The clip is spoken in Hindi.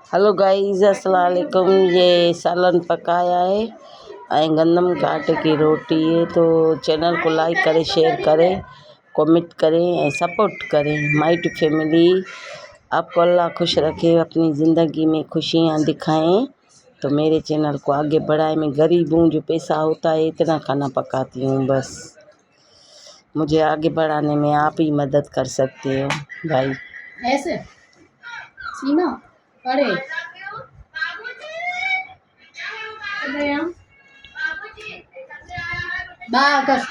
हेलो गाइस, अस्सलाम वालेकुम। ये सालन पकाया है ऐं गंदम का आटे की रोटी है। तो चैनल को लाइक करें, शेयर करें, कमेंट करें ऐं सपोर्ट करें। माइट फैमिली, आपको अल्लाह खुश रखे, अपनी ज़िंदगी में खुशियाँ दिखाएं। तो मेरे चैनल को आगे बढ़ाएं। मैं गरीब हूँ, जो पैसा होता है इतना खाना पकाती हूँ। बस मुझे आगे बढ़ाने में आप ही मदद कर सकते हो भाई। ऐसे सीना पड़े बागस